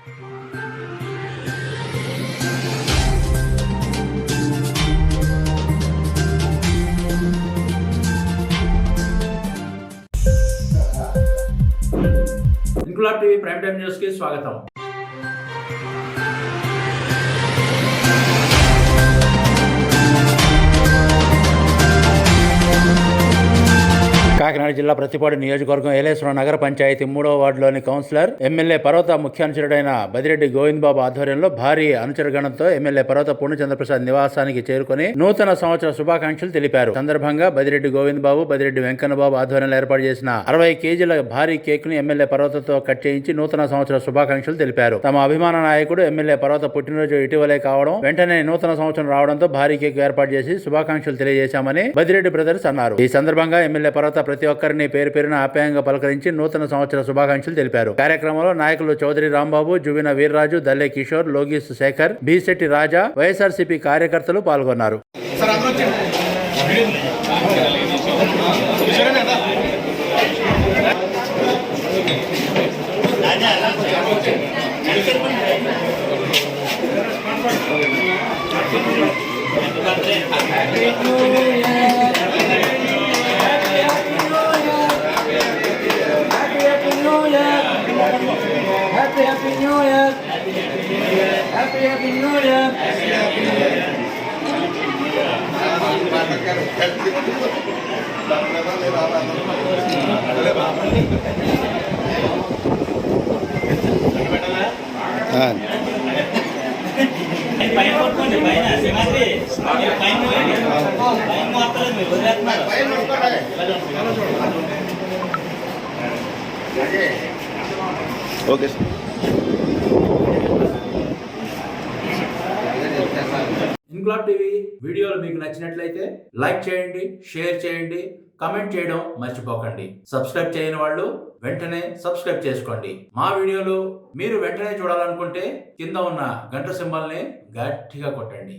Inquilab TV prime time news కి స్వాగతం. కాకినాడ జిల్లా ప్రతిపాడు నియోజకవర్గం ఏలేశ్వరం నగర పంచాయతీ 3వ వార్డులోని కౌన్సిలర్ ఎమ్మెల్యే పర్వత ముఖ్య అనుచరుడైన బదిరెడ్డి గోవింద్ బాబు ఆధ్వర్యంలో భారీ అనుచరగణంతో ఎమ్మెల్యే పర్వత పూర్ణచంద్రప్రసాద్ నివాసానికి చేరుకుని నూతన సంవత్సర శుభాకాంక్షలు తెలిపారు. సందర్భంగా బదిరెడ్డి గోవింద్ బాబు, బదిరెడ్డి వెంకన్న బాబు ఆధ్వర్యంలో ఏర్పాటు చేసిన 60 కేజీల భారీ కేక్ ను ఎమ్మెల్యే పర్వతతో కట్ చేయించి నూతన సంవత్సర శుభాకాంక్షలు తెలిపారు. తమ అభిమాన నాయకుడు ఎమ్మెల్యే పర్వత పుట్టినరోజు ఇటీవలే కావడం, వెంటనే నూతన సంవత్సరం రావడంతో భారీ కేక్ ఏర్పాటు చేసి శుభాకాంక్షలు తెలియజేశామని బదిరెడ్డి బ్రదర్స్ అన్నారు. ఈ సందర్భంగా ఎమ్మెల్యే పర్వత ప్రతి ఒక్కరిని పేరు పేరున ఆప్యాయంగా పలకరించి నూతన సంవత్సర శుభాకాంక్షలు తెలిపారు. కార్యక్రమంలో నాయకులు చౌదరి రాంబాబు, జువిన వీర్రాజు, దల్లే కిషోర్, లోగీస్ శేఖర్, బీశెట్టి రాజా, వైఎస్ఆర్సీపీ కార్యకర్తలు పాల్గొన్నారు. Happy New Year! Happy New Year! Okay sir. Inquilab TV వీడియోలు మీకు నచ్చినట్లయితే లైక్ చేయండి, షేర్ చేయండి, కామెంట్ చేయడం మర్చిపోకండి. సబ్స్క్రైబ్ చేయని వాళ్ళు వెంటనే సబ్స్క్రైబ్ చేసుకోండి. మా వీడియోలు మీరు వెంటనే చూడాలనుకుంటే కింద ఉన్న గంట సింబల్ని గట్టిగా కొట్టండి.